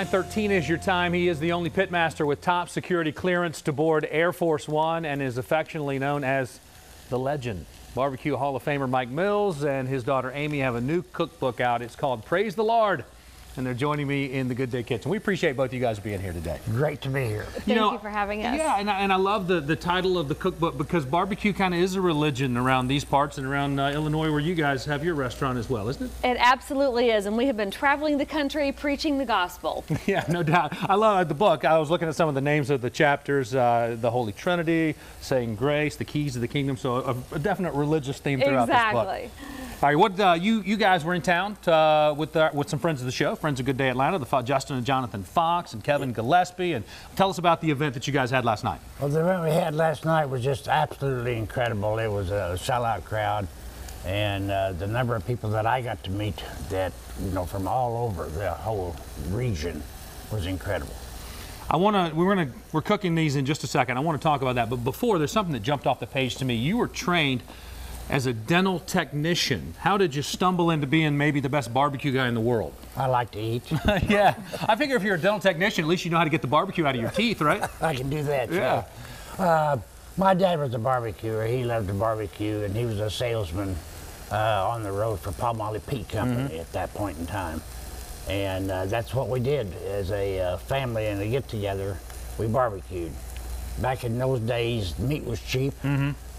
9:13 is your time. He is the only pitmaster with top security clearance to board Air Force One and is affectionately known as the Legend. Barbecue Hall of Famer Mike Mills and his daughter Amy have a new cookbook out. It's called Praise the Lard, and they're joining me in the Good Day Kitchen. We appreciate both of you guys being here today. Great to be here. Thank you for having us. Yeah, and I love the title of the cookbook because barbecue kind of is a religion around these parts and around Illinois, where you guys have your restaurant as well, isn't it? It absolutely is, and we have been traveling the country preaching the gospel. Yeah, no doubt. I love the book. I was looking at some of the names of the chapters, the Holy Trinity, saying grace, the keys of the kingdom, so a definite religious theme throughout this book. Exactly. All right, what you guys were in town with some friends of the show, friends of Good Day Atlanta, Justin and Jonathan Fox and Kevin Gillespie, and tell us about the event that you guys had last night. Well, the event we had last night was just absolutely incredible. It was a sellout crowd, and the number of people that I got to meet that, from all over the whole region was incredible. We're cooking these in just a second. I want to talk about that, but before, there's something that jumped off the page to me. You were trained as a dental technician. How did you stumble into being maybe the best barbecue guy in the world? I like to eat. Yeah, I figure if you're a dental technician, at least you know how to get the barbecue out of your teeth, right? I can do that, yeah. My dad was a barbecuer. He loved to barbecue, and he was a salesman on the road for Palmolive Peat Company at that point in time. And that's what we did as a family and a get-together. We barbecued. Back in those days, meat was cheap.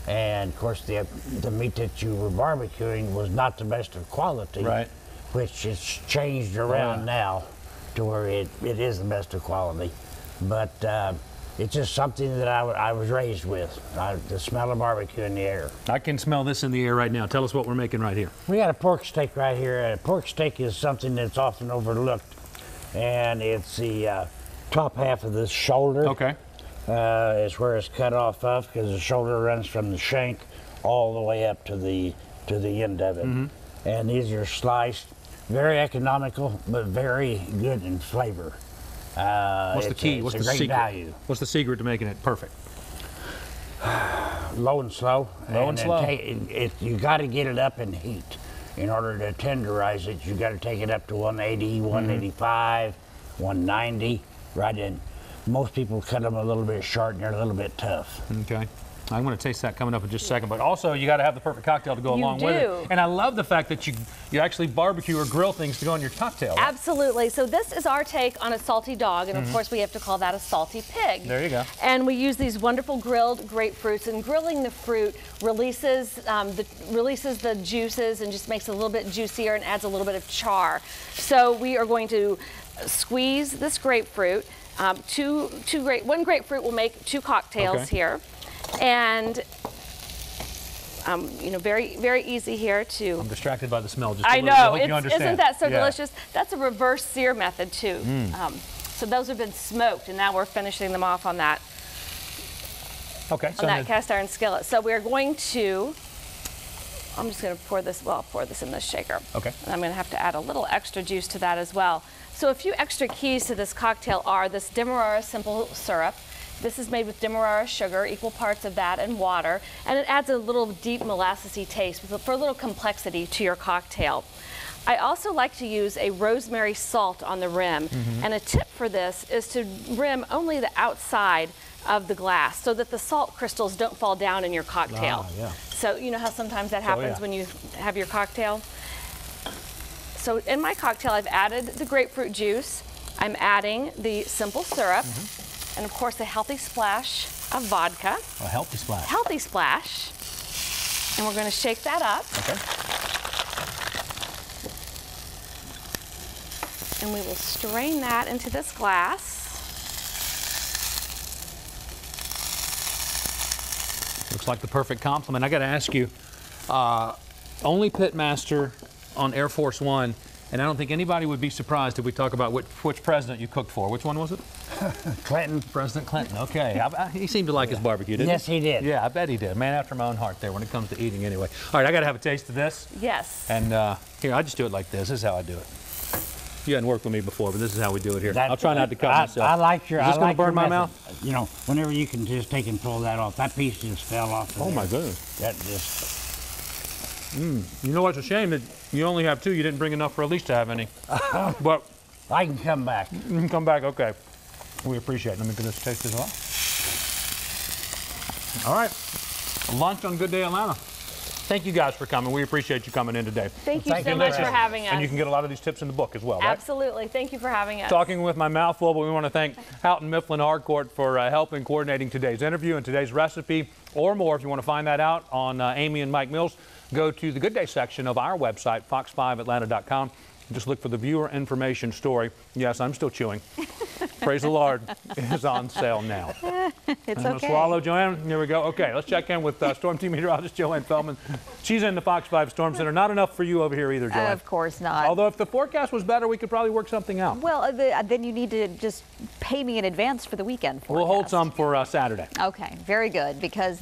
And of course, the meat that you were barbecuing was not the best of quality, right? Which has changed around now to where it is the best of quality. But it's just something that I was raised with, the smell of barbecue in the air. I can smell this in the air right now. Tell us what we're making right here. We got a pork steak right here. A pork steak is something that's often overlooked, and it's the top half of the shoulder. Okay. Is where it's cut off of, because the shoulder runs from the shank all the way up to the end of it. And these are sliced, very economical, but very good in flavor. What's the key? What's the secret? Value. What's the secret to making it perfect? Low and slow. Low and slow. You got to get it up in heat. In order to tenderize it, you got to take it up to 180, 185, 190, right in. Most people cut them a little bit short and they're a little bit tough. Okay. I'm going to taste that coming up in just a second, but also you got to have the perfect cocktail to go along with it. And I love the fact that you actually barbecue or grill things to go in your cocktail. Right? Absolutely. So this is our take on a salty dog, and of course we have to call that a salty pig. There you go. And we use these wonderful grilled grapefruits, and grilling the fruit releases the juices and just makes it a little bit juicier and adds a little bit of char. So we are going to squeeze this grapefruit. One grapefruit will make 2 cocktails here, and very, very easy here to. I'm distracted by the smell. Just I know, you understand. Isn't that so delicious? That's a reverse sear method too. So those have been smoked, and now we're finishing them off on that. Okay. On that cast iron skillet. So we're going to. I'm just going to pour this. Well, I'll pour this in this shaker. Okay. And I'm going to have to add a little extra juice to that as well. So a few extra keys to this cocktail are this Demerara simple syrup. This is made with Demerara sugar, equal parts of that, and water, and it adds a little deep molassesy taste for a little complexity to your cocktail. I also like to use a rosemary salt on the rim, and a tip for this is to rim only the outside of the glass so that the salt crystals don't fall down in your cocktail. So you know how sometimes that happens when you have your cocktail? So in my cocktail, I've added the grapefruit juice. I'm adding the simple syrup, and of course a healthy splash of vodka. A healthy splash. Healthy splash. And we're going to shake that up. Okay. And we will strain that into this glass. Looks like the perfect complement. I got to ask you, only pitmaster on Air Force One, and I don't think anybody would be surprised if we talk about which president you cooked for. Which one was it? Clinton. President Clinton. Okay. He seemed to like his barbecue, didn't he? Yes, he did. Yeah, I bet he did. Man after my own heart there when it comes to eating anyway. All right, I got to have a taste of this. Yes. And here, I just do it like this. This is how I do it. You hadn't worked with me before, but this is how we do it here. I'll try not to cut myself. I like your. Is this going to burn my method. mouth? Whenever you can just take and pull that off. That piece just fell off. Oh my goodness. That just. You know what's a shame that you only have 2. You didn't bring enough for Elise to have any. But I can come back. You can come back, okay. We appreciate it. Let me get this taste as well. All right, lunch on Good Day Atlanta. Thank you guys for coming. We appreciate you coming in today. Thank you so much for having us. And you can get a lot of these tips in the book as well, right? Absolutely. Thank you for having us. Talking with my mouth full, but we want to thank Houghton Mifflin Harcourt for helping coordinating today's interview and today's recipe, or more. If you want to find that out on Amy and Mike Mills, go to the Good Day section of our website, fox5atlanta.com. Just look for the viewer information story. Yes, I'm still chewing. Praise the Lard is on sale now. It's I'm okay. Swallow, Joanne. Here we go. Okay, let's check in with Storm Team Meteorologist Joanne Feldman. She's in the Fox 5 Storm Center. Not enough for you over here either, Joanne. Of course not. Although if the forecast was better, we could probably work something out. Well, then you need to just pay me in advance for the weekend forecast. We'll hold some for Saturday. Okay, very good, because